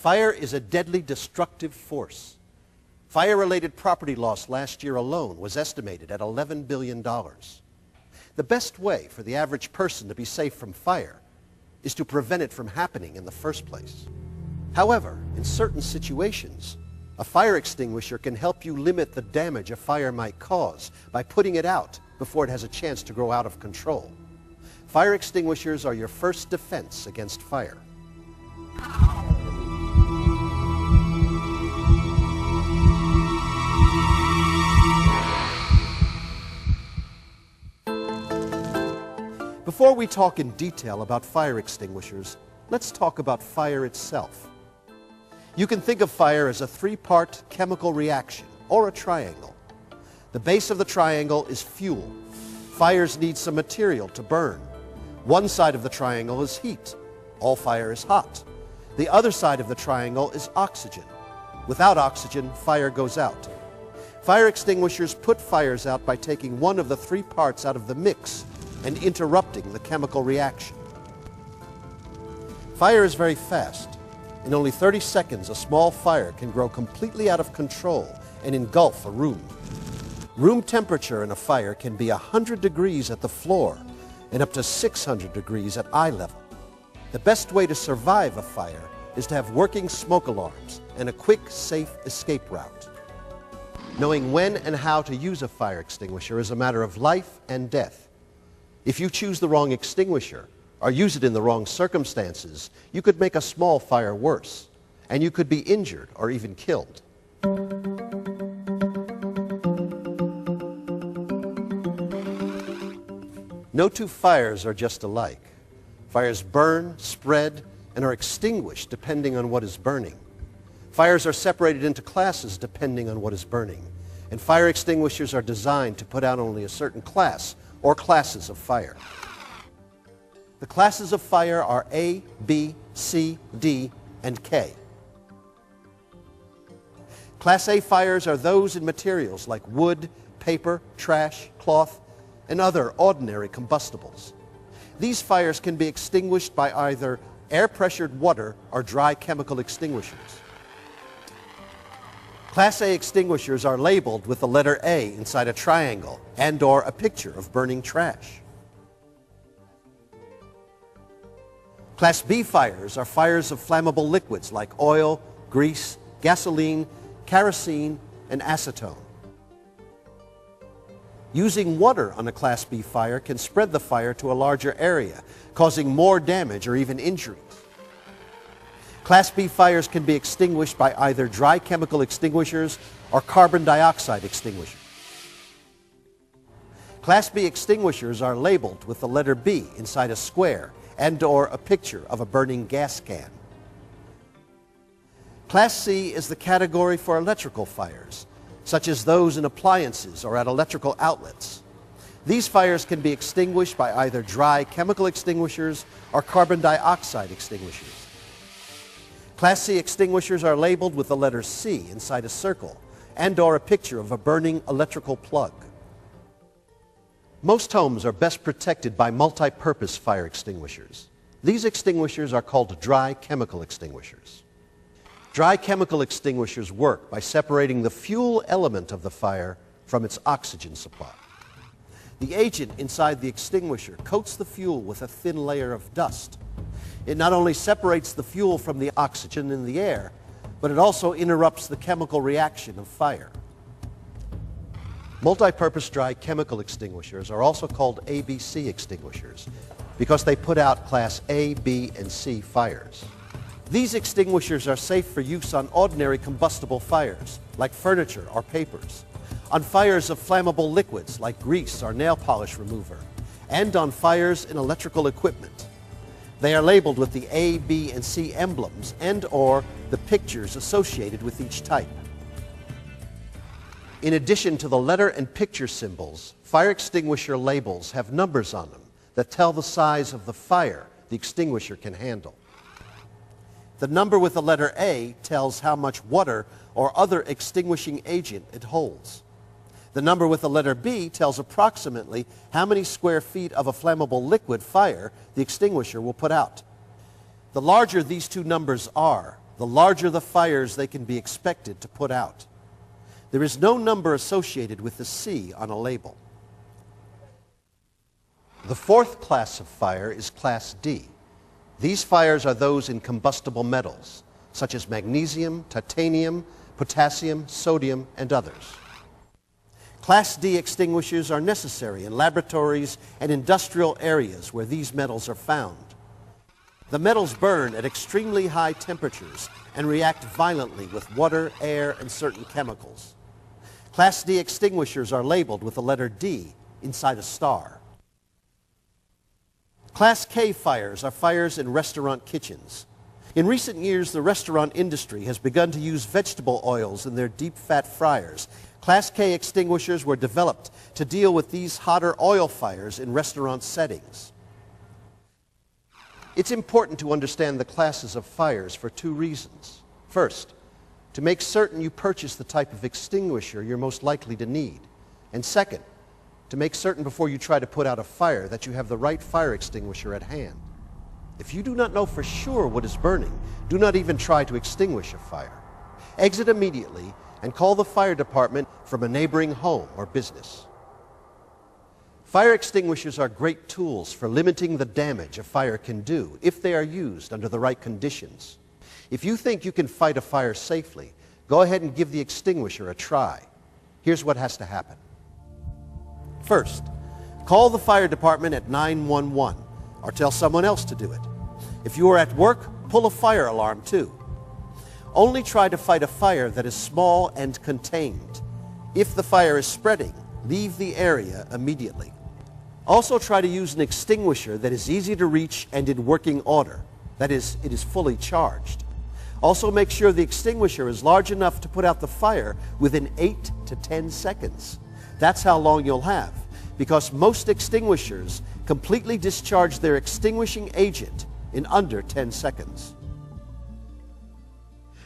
Fire is a deadly destructive force. Fire-related property loss last year alone was estimated at $11 billion. The best way for the average person to be safe from fire is to prevent it from happening in the first place. However, in certain situations, a fire extinguisher can help you limit the damage a fire might cause by putting it out before it has a chance to grow out of control. Fire extinguishers are your first defense against fire. Before we talk in detail about fire extinguishers, let's talk about fire itself. You can think of fire as a three-part chemical reaction, or a triangle. The base of the triangle is fuel. Fires need some material to burn. One side of the triangle is heat. All fire is hot. The other side of the triangle is oxygen. Without oxygen, fire goes out. Fire extinguishers put fires out by taking one of the three parts out of the mix and interrupting the chemical reaction. Fire is very fast. In only 30 seconds, a small fire can grow completely out of control and engulf a room. Room temperature in a fire can be 100 degrees at the floor and up to 600 degrees at eye level. The best way to survive a fire is to have working smoke alarms and a quick, safe escape route. Knowing when and how to use a fire extinguisher is a matter of life and death. If you choose the wrong extinguisher or use it in the wrong circumstances, you could make a small fire worse, and you could be injured or even killed. No two fires are just alike. Fires burn, spread, and are extinguished depending on what is burning. Fires are separated into classes depending on what is burning, and fire extinguishers are designed to put out only a certain class or classes of fire. The classes of fire are A, B, C, D, and K. Class A fires are those in materials like wood, paper, trash, cloth, and other ordinary combustibles. These fires can be extinguished by either air-pressured water or dry chemical extinguishers. Class A extinguishers are labeled with the letter A inside a triangle and/or a picture of burning trash. Class B fires are fires of flammable liquids like oil, grease, gasoline, kerosene, and acetone. Using water on a Class B fire can spread the fire to a larger area, causing more damage or even injuries. Class B fires can be extinguished by either dry chemical extinguishers or carbon dioxide extinguishers. Class B extinguishers are labeled with the letter B inside a square and/or a picture of a burning gas can. Class C is the category for electrical fires, such as those in appliances or at electrical outlets. These fires can be extinguished by either dry chemical extinguishers or carbon dioxide extinguishers. Class C extinguishers are labeled with the letter C inside a circle and/or a picture of a burning electrical plug. Most homes are best protected by multi-purpose fire extinguishers. These extinguishers are called dry chemical extinguishers. Dry chemical extinguishers work by separating the fuel element of the fire from its oxygen supply. The agent inside the extinguisher coats the fuel with a thin layer of dust. It not only separates the fuel from the oxygen in the air, but it also interrupts the chemical reaction of fire. Multi-purpose dry chemical extinguishers are also called ABC extinguishers because they put out Class A, B, and C fires. These extinguishers are safe for use on ordinary combustible fires, like furniture or papers, on fires of flammable liquids like grease or nail polish remover, and on fires in electrical equipment. They are labeled with the A, B, and C emblems and/or the pictures associated with each type. In addition to the letter and picture symbols, fire extinguisher labels have numbers on them that tell the size of the fire the extinguisher can handle. The number with the letter A tells how much water or other extinguishing agent it holds. The number with the letter B tells approximately how many square feet of a flammable liquid fire the extinguisher will put out. The larger these two numbers are, the larger the fires they can be expected to put out. There is no number associated with the C on a label. The fourth class of fire is Class D. These fires are those in combustible metals, such as magnesium, titanium, potassium, sodium, and others. Class D extinguishers are necessary in laboratories and industrial areas where these metals are found. The metals burn at extremely high temperatures and react violently with water, air, and certain chemicals. Class D extinguishers are labeled with the letter D inside a star. Class K fires are fires in restaurant kitchens. In recent years, the restaurant industry has begun to use vegetable oils in their deep fat fryers. Class K extinguishers were developed to deal with these hotter oil fires in restaurant settings. It's important to understand the classes of fires for two reasons. First, to make certain you purchase the type of extinguisher you're most likely to need. And second, to make certain before you try to put out a fire that you have the right fire extinguisher at hand. If you do not know for sure what is burning, do not even try to extinguish a fire. Exit immediately and call the fire department from a neighboring home or business. Fire extinguishers are great tools for limiting the damage a fire can do if they are used under the right conditions. If you think you can fight a fire safely, go ahead and give the extinguisher a try. Here's what has to happen. First, call the fire department at 911 or tell someone else to do it. If you are at work, pull a fire alarm too. Only try to fight a fire that is small and contained. If the fire is spreading, leave the area immediately. Also try to use an extinguisher that is easy to reach and in working order. That is, it is fully charged. Also make sure the extinguisher is large enough to put out the fire within 8 to 10 seconds. That's how long you'll have, because most extinguishers completely discharge their extinguishing agent in under 10 seconds.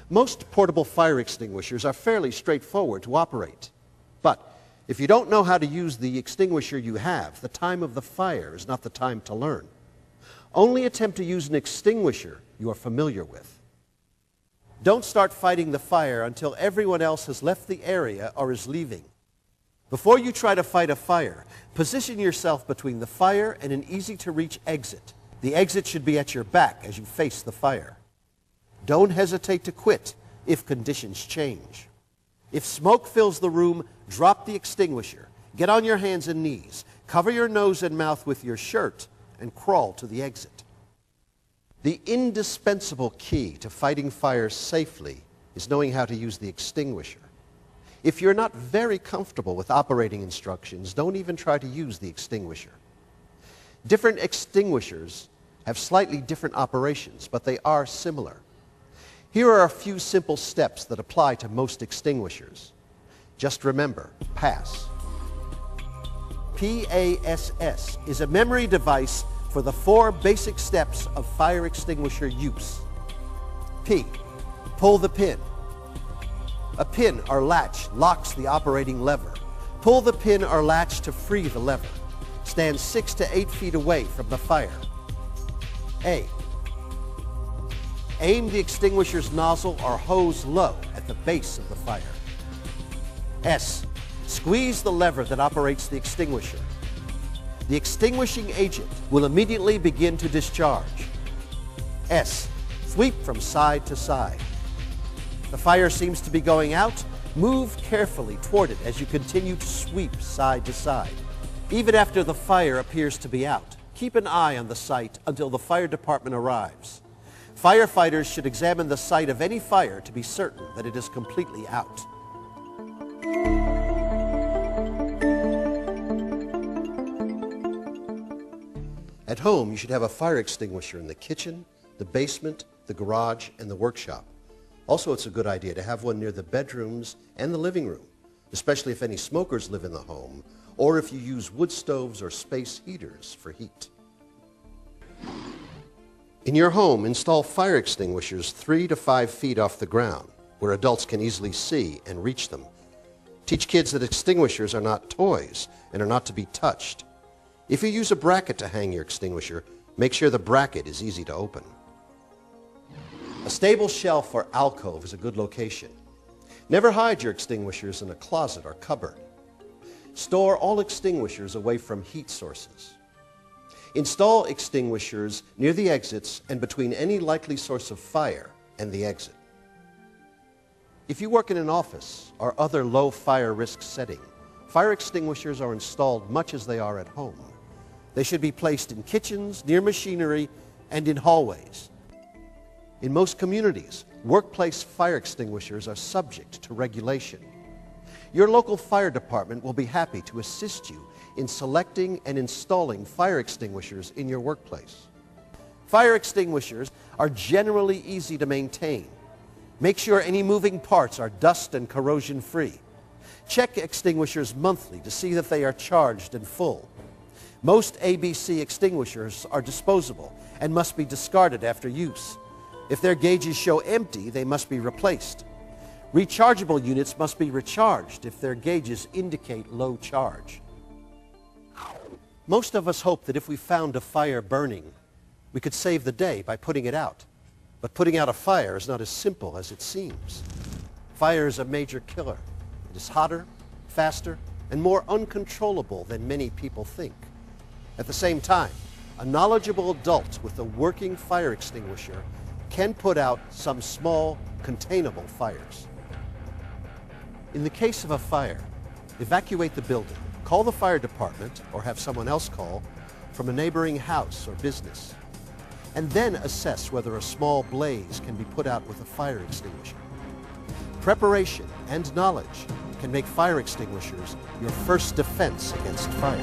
Most portable fire extinguishers are fairly straightforward to operate. But if you don't know how to use the extinguisher you have, the time of the fire is not the time to learn. Only attempt to use an extinguisher you are familiar with. Don't start fighting the fire until everyone else has left the area or is leaving. Before you try to fight a fire, position yourself between the fire and an easy-to-reach exit. The exit should be at your back as you face the fire. Don't hesitate to quit if conditions change. If smoke fills the room, drop the extinguisher. Get on your hands and knees. Cover your nose and mouth with your shirt and crawl to the exit. The indispensable key to fighting fires safely is knowing how to use the extinguisher. If you're not very comfortable with operating instructions, don't even try to use the extinguisher. Different extinguishers have slightly different operations, but they are similar. Here are a few simple steps that apply to most extinguishers. Just remember, PASS. PASS is a memory device for the 4 basic steps of fire extinguisher use. P, pull the pin. A pin or latch locks the operating lever. Pull the pin or latch to free the lever. Stand 6 to 8 feet away from the fire. A, aim the extinguisher's nozzle or hose low at the base of the fire. S, squeeze the lever that operates the extinguisher. The extinguishing agent will immediately begin to discharge. S, sweep from side to side. The fire seems to be going out. Move carefully toward it as you continue to sweep side to side. Even after the fire appears to be out, keep an eye on the site until the fire department arrives. Firefighters should examine the site of any fire to be certain that it is completely out. At home, you should have a fire extinguisher in the kitchen, the basement, the garage, and the workshop. Also, it's a good idea to have one near the bedrooms and the living room, especially if any smokers live in the home, or if you use wood stoves or space heaters for heat. In your home, install fire extinguishers 3 to 5 feet off the ground, where adults can easily see and reach them. Teach kids that extinguishers are not toys and are not to be touched. If you use a bracket to hang your extinguisher, make sure the bracket is easy to open. A stable shelf or alcove is a good location. Never hide your extinguishers in a closet or cupboard. Store all extinguishers away from heat sources. Install extinguishers near the exits and between any likely source of fire and the exit. If you work in an office or other low fire risk setting, fire extinguishers are installed much as they are at home. They should be placed in kitchens, near machinery, and in hallways. In most communities, workplace fire extinguishers are subject to regulation. Your local fire department will be happy to assist you in selecting and installing fire extinguishers in your workplace. Fire extinguishers are generally easy to maintain. Make sure any moving parts are dust and corrosion free. Check extinguishers monthly to see that they are charged and full. Most ABC extinguishers are disposable and must be discarded after use. If their gauges show empty, they must be replaced. Rechargeable units must be recharged if their gauges indicate low charge. Most of us hope that if we found a fire burning, we could save the day by putting it out. But putting out a fire is not as simple as it seems. Fire is a major killer. It is hotter, faster, and more uncontrollable than many people think. At the same time, a knowledgeable adult with a working fire extinguisher can put out some small, containable fires. In the case of a fire, evacuate the building, call the fire department, or have someone else call from a neighboring house or business, and then assess whether a small blaze can be put out with a fire extinguisher. Preparation and knowledge can make fire extinguishers your first defense against fire.